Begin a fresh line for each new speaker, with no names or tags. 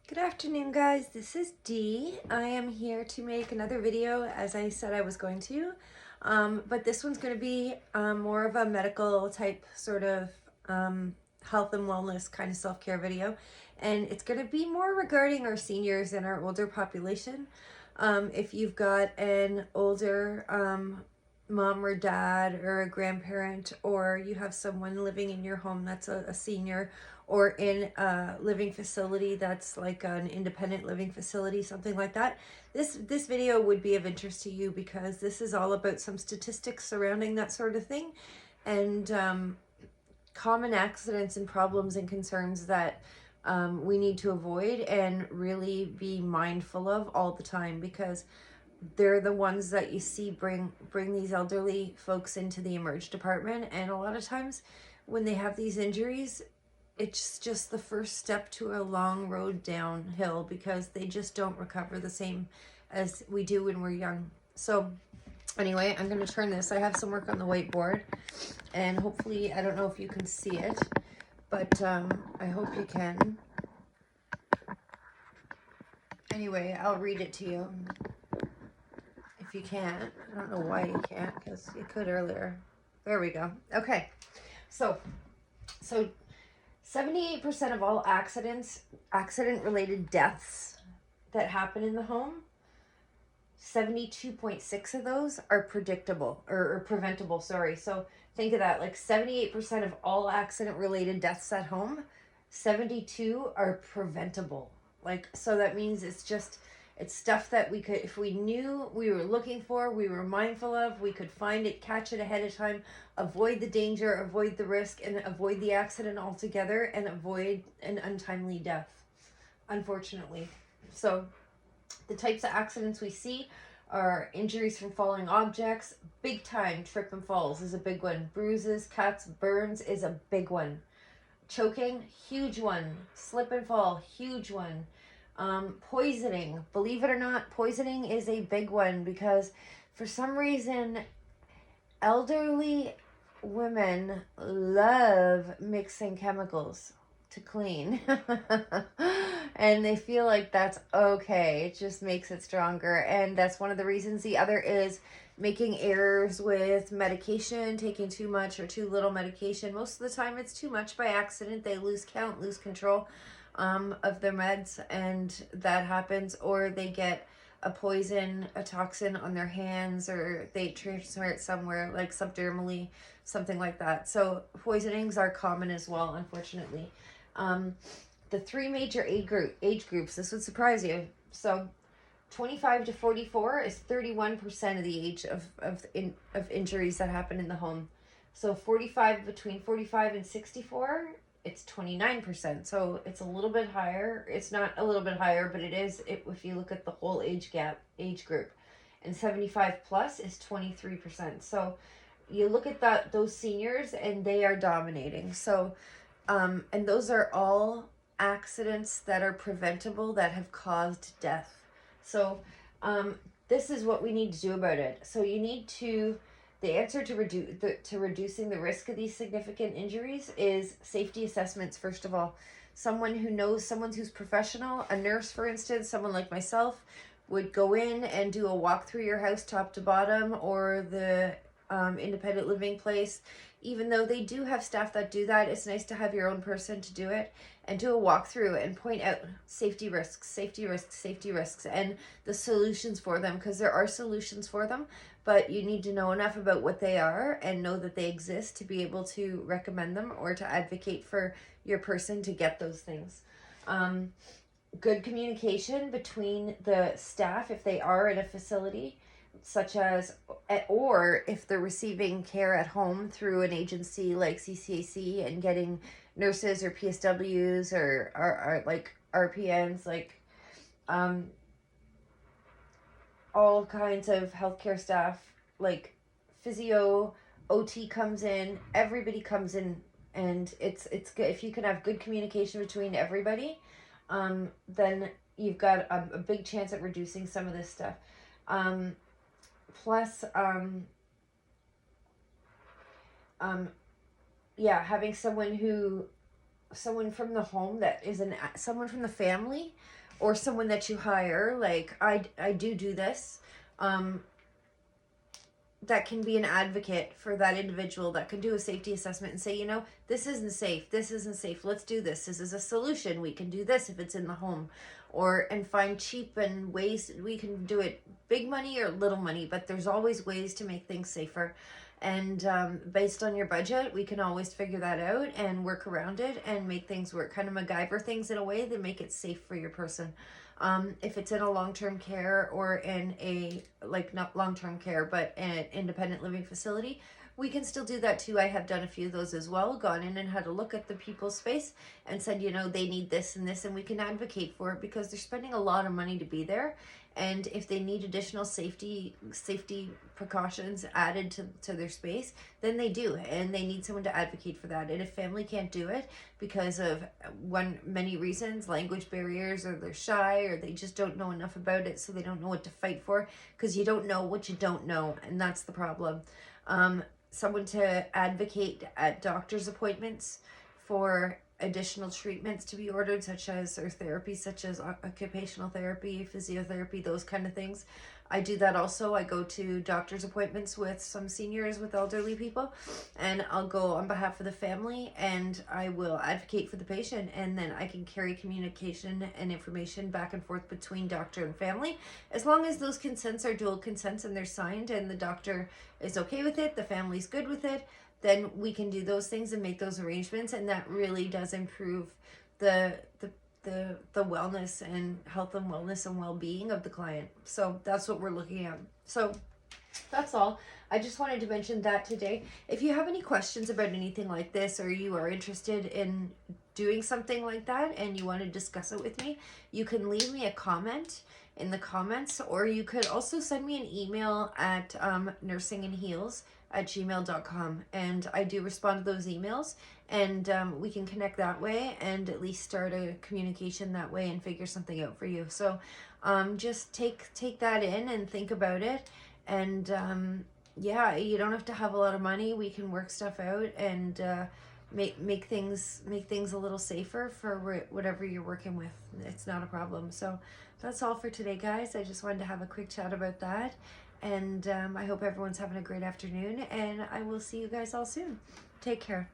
Good afternoon, guys. This is Dee. I am here to make another video as I said I was going to. But this one's going to be more of a medical type sort of health and wellness kind of self-care video. And it's going to be more regarding our seniors and our older population. If you've got an older mom or dad or a grandparent, or you have someone living in your home that's a senior, or in a living facility that's like an independent living facility, something like that, this video would be of interest to you, because this is all about some statistics surrounding that sort of thing, and common accidents and problems and concerns that we need to avoid and really be mindful of all the time, because they're the ones that you see bring these elderly folks into the emerge department. And a lot of times when they have these injuries, it's just the first step to a long road downhill, because they just don't recover the same as we do when we're young. So anyway, I'm going to turn this. I have some work on the whiteboard, and hopefully, I don't know if you can see it, but I hope you can. Anyway, I'll read it to you. If you can't, I don't know why you can't, because you could earlier. There we go. Okay, so 78% of all accident-related deaths that happen in the home, 72.6 of those are predictable or preventable. Sorry. So think of that, like 78% of all accident-related deaths at home, 72 are preventable. Like, so that means it's stuff that we could, if we knew we were looking for, we were mindful of, we could find it, catch it ahead of time, avoid the danger, avoid the risk, and avoid the accident altogether, and avoid an untimely death, unfortunately. So the types of accidents we see are injuries from falling objects, big time. Trip and falls is a big one. Bruises, cuts, burns is a big one. Choking, huge one. Slip and fall, huge one. Poisoning, believe it or not, poisoning is a big one, because for some reason elderly women love mixing chemicals to clean. And they feel like that's okay, it just makes it stronger, and that's one of the reasons. The other is making errors with medication, taking too much or too little medication. Most of the time it's too much by accident. They lose count, lose control of their meds, and that happens. Or they get a poison, a toxin on their hands, or they transfer it somewhere, like subdermally, something like that. So poisonings are common as well, unfortunately. The three major age groups, this would surprise you. So 25 to 44 is 31% of the age of injuries that happen in the home. So between 45 and 64, it's 29%. So it's a little bit higher. It's not a little bit higher, but it is if you look at the whole age group. And 75 plus is 23%. So you look at those seniors, and they are dominating. So and those are all accidents that are preventable, that have caused death. So this is what we need to do about it. So you need to, the answer to reducing the risk of these significant injuries is safety assessments, first of all. Someone who knows, someone who's professional, a nurse, for instance, someone like myself, would go in and do a walk through your house top to bottom, or the independent living place. Even though they do have staff that do that, it's nice to have your own person to do it, and do a walkthrough and point out safety risks, and the solutions for them, because there are solutions for them, but you need to know enough about what they are and know that they exist to be able to recommend them, or to advocate for your person to get those things. Good communication between the staff, if they are in a facility, such as, or if they're receiving care at home through an agency like CCAC, and getting nurses or PSWs or like RPNs, like all kinds of healthcare staff, like physio, OT comes in, everybody comes in, and it's good if you can have good communication between everybody. Then you've got a big chance at reducing some of this stuff. Plus, yeah, having someone who someone from the home that is someone from the family, or someone that you hire. Like I do this. That can be an advocate for that individual, that can do a safety assessment and say, you know, this isn't safe, let's do this is a solution, we can do this if it's in the home, or and find cheap and ways we can do it, big money or little money, but there's always ways to make things safer. And based on your budget, we can always figure that out and work around it and make things work, kind of MacGyver things in a way that make it safe for your person. If it's in a long-term care, or in a, like, not long-term care, but an independent living facility, we can still do that too. I have done a few of those as well, gone in and had a look at the people's space and said, you know, they need this and this, and we can advocate for it because they're spending a lot of money to be there. And if they need additional safety precautions added to their space, then they do, and they need someone to advocate for that. And if family can't do it because of many reasons, language barriers, or they're shy, or they just don't know enough about it, so they don't know what to fight for, because you don't know what you don't know, and that's the problem. Someone to advocate at doctor's appointments for additional treatments to be ordered, such as, or therapy, such as occupational therapy, physiotherapy, those kind of things. I do that also. I go to doctor's appointments with some seniors, with elderly people, and I'll go on behalf of the family, and I will advocate for the patient, and then I can carry communication and information back and forth between doctor and family, as long as those consents are dual consents and they're signed and the doctor is okay with it, the family's good with it, then we can do those things and make those arrangements, and that really does improve the wellness and health and wellness and well-being of the client. So that's what we're looking at. So that's all. I just wanted to mention that today. If you have any questions about anything like this, or you are interested in doing something like that and you want to discuss it with me, you can leave me a comment in the comments, or you could also send me an email at nursingandheals@gmail.com, and I do respond to those emails, and we can connect that way and at least start a communication that way and figure something out for you. So just take that in and think about it, and yeah, you don't have to have a lot of money. We can work stuff out and make things a little safer for whatever you're working with. It's not a problem. So that's all for today, guys. I just wanted to have a quick chat about that, and I hope everyone's having a great afternoon, and I will see you guys all soon. Take care.